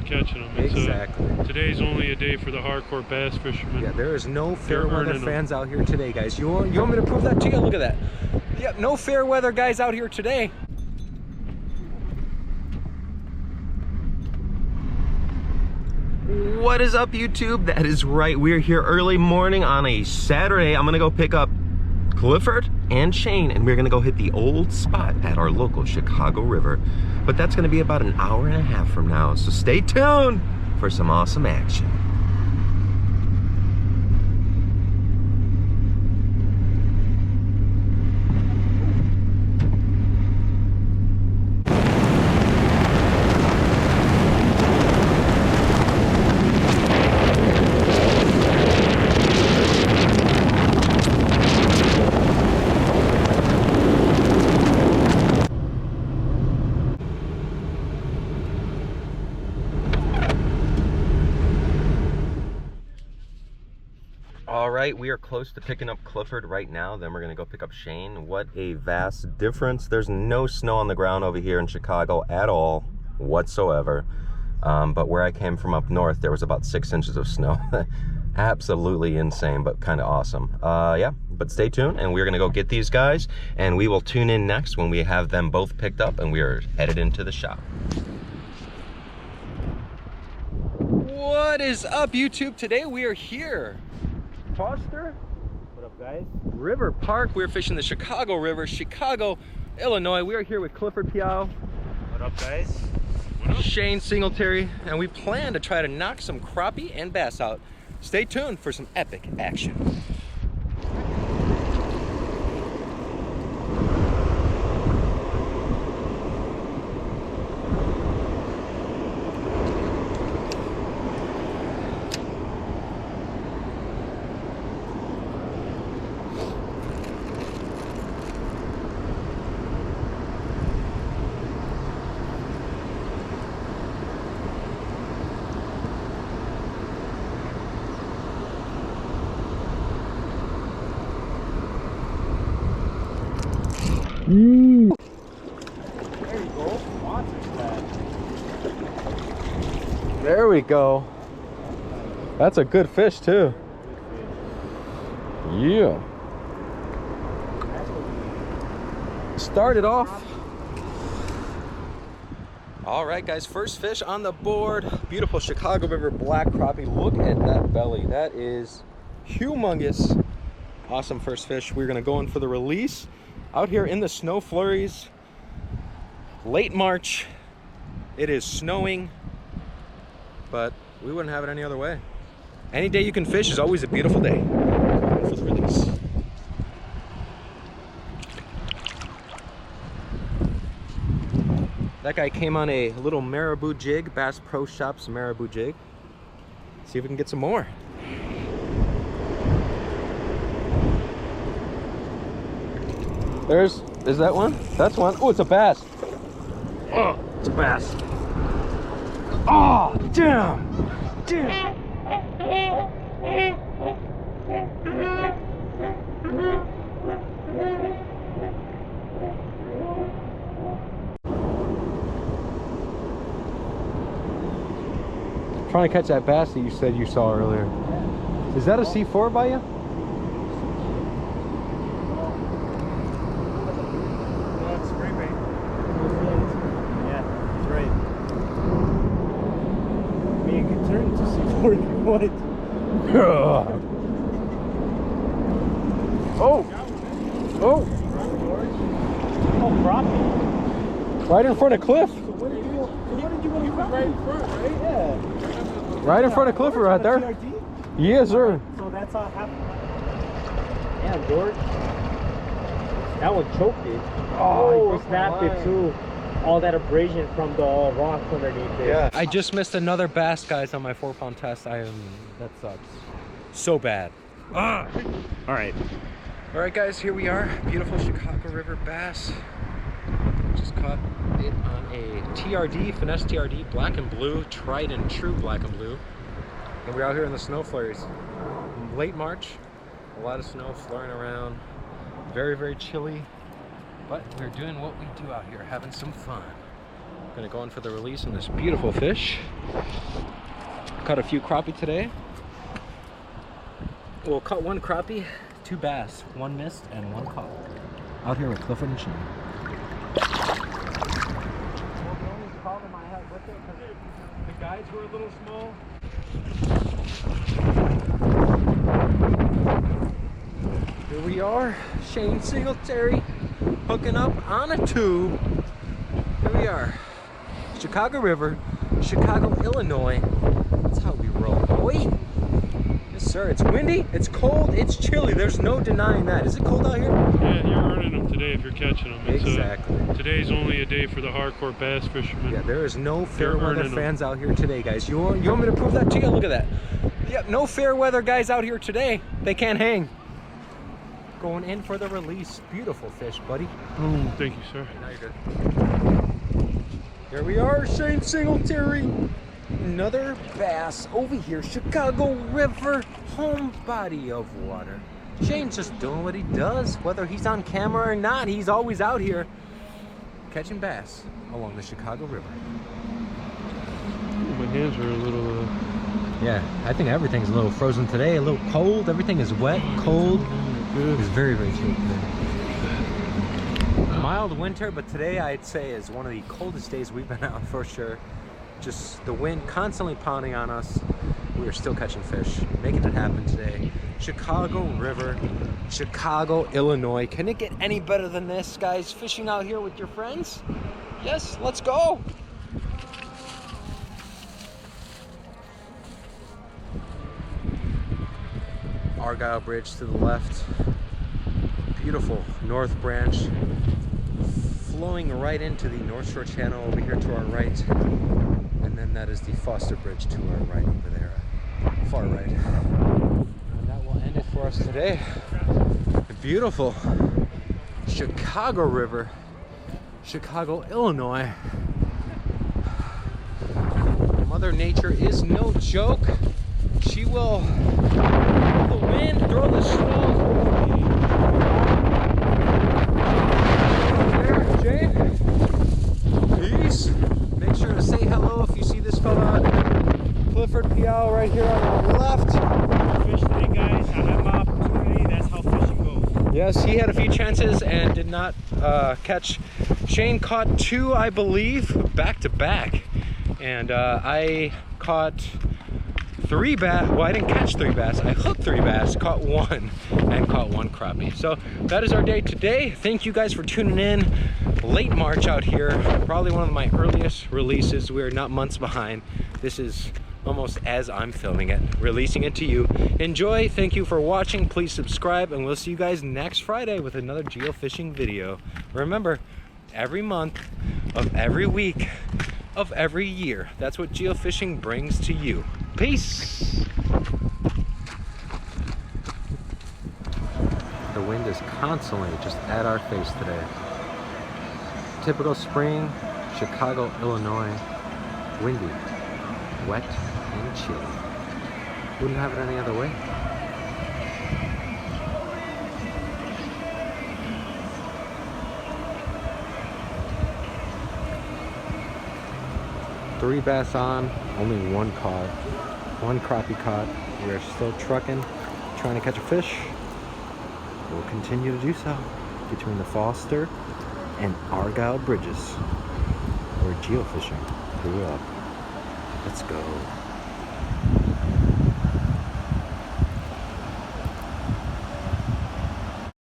catching them. Exactly. Today's only a day for the hardcore bass fishermen. Yeah, there is no fair weather fans out here today, guys. You want me to prove that to you? Look at that. Yep, no fair weather guys out here today. What is up, YouTube? That is right. We're here early morning on a Saturday. I'm gonna go pick up Clifford and Shane, and we're gonna go hit the old spot at our local Chicago River. But that's gonna be about an hour and a half from now, so stay tuned for some awesome action. All right, we are close to picking up Clifford right now. Then we're gonna go pick up Shane. What a vast difference. There's no snow on the ground over here in Chicago at all whatsoever. But where I came from up north, there was about 6 inches of snow. Absolutely insane, but kind of awesome. Yeah, but stay tuned and we're gonna go get these guys and we will tune in next when we have them both picked up and we are headed into the shop. What is up, YouTube? Today we are here. Foster, what up, guys? River Park. We're fishing the Chicago River, Chicago, Illinois. We are here with Clifford Piao. What up, guys? What up? Shane Singletary, and we plan to try to knock some crappie and bass out. Stay tuned for some epic action. There you go. There we go. That's a good fish too. Yeah. Started off. All right, guys, first fish on the board. Beautiful Chicago River black crappie. Look at that belly. That is humongous. Awesome first fish. We're gonna go in for the release. Out here in the snow flurries, late March. It is snowing, but we wouldn't have it any other way. Any day you can fish is always a beautiful day. For the release. That guy came on a little marabou jig, Bass Pro Shops marabou jig. See if we can get some more. Is that one? That's one. Oh, it's a bass. Oh, it's a bass. Oh, damn. Damn. Trying to catch that bass that you said you saw earlier. Is that a C4 by you? What? Oh! Oh! Oh, crappie. Right in front of Cliff. So what did you want to put right in front, right? Yeah. Right in front of Clifford right there. TRD? Yes, sir. So that's all half. Yeah, George. That one choked it. Oh, it snapped it too. All that abrasion from the rocks underneath it. Yeah. I just missed another bass, guys, on my 4-pound test. That sucks. So bad. Ah. All right. All right, guys, here we are. Beautiful Chicago River bass. Just caught it on a TRD, finesse TRD, black and blue, tried and true black and blue. And we're out here in the snow flurries. Late March, a lot of snow flurrying around. Very, very chilly. But we're doing what we do out here, having some fun. Gonna go in for the release on this beautiful fish. Caught a few crappie today. We'll cut one crappie, 2 bass, 1 missed and 1 caught. Out here with Clifford and Shane. The guides were a little small. Here we are, Shane Singletary, hooking up on a tube. Here we are, Chicago River, Chicago, Illinois. That's how we roll, boy. Yes, sir. It's windy, it's cold, it's chilly. There's no denying that. Is it cold out here? Yeah, you're earning them today if you're catching them. Exactly. Today's only a day for the hardcore bass fishermen. Yeah, there is no fair They're weather earning fans out here today, guys. You want me to prove that to you? Look at that. Yep, no fair weather guys out here today. They can't hang. Going in for the release. Beautiful fish, buddy. Oh, thank you, sir. Now you're good. Here we are, Shane Singletary. Another bass over here, Chicago River, home body of water. Shane's just doing what he does, whether he's on camera or not. He's always out here catching bass along the Chicago River. My hands are a little. Yeah, I think everything's a little frozen today, a little cold. Everything is wet, cold. It's very, very chilly today. Mild winter, but today I'd say is one of the coldest days we've been out for sure. Just the wind constantly pounding on us. We are still catching fish, making it happen today. Chicago River, Chicago, Illinois. Can it get any better than this, guys? Fishing out here with your friends? Yes, let's go. Argyle Bridge to the left. Beautiful North Branch flowing right into the North Shore Channel over here to our right. And then that is the Foster Bridge to our right over there, far right. And that will end it for us today. The beautiful Chicago River, Chicago, Illinois. Mother Nature is no joke. She will throw the wind, throw the snow. There, Jane. Peace. Make sure to say hello if you see this fella, Clifford PL, right here on the left. Fish today, guys. I have my opportunity. That's how fishing goes. Yes, he had a few chances and did not catch. Shane caught 2, I believe, back to back. And I caught 3 bass. Well, I didn't catch 3 bass. I hooked 3 bass, caught 1, and caught 1 crappie. So that is our day today. Thank you guys for tuning in. Late March out here. Probably one of my earliest releases. We're not months behind. This is almost as I'm filming it, releasing it to you. Enjoy. Thank you for watching. Please subscribe, and we'll see you guys next Friday with another geofishing video. Remember, every month of every week of every year. That's what geofishing brings to you. Peace. The wind is constantly just at our face today. Typical spring, Chicago, Illinois. Windy, wet, and chilly. Wouldn't have it any other way. Three bass on, only 1 caught. 1 crappie caught. We are still trucking, trying to catch a fish. We'll continue to do so between the Foster and Argyle Bridges. We're geofishing. Grew up. Let's go.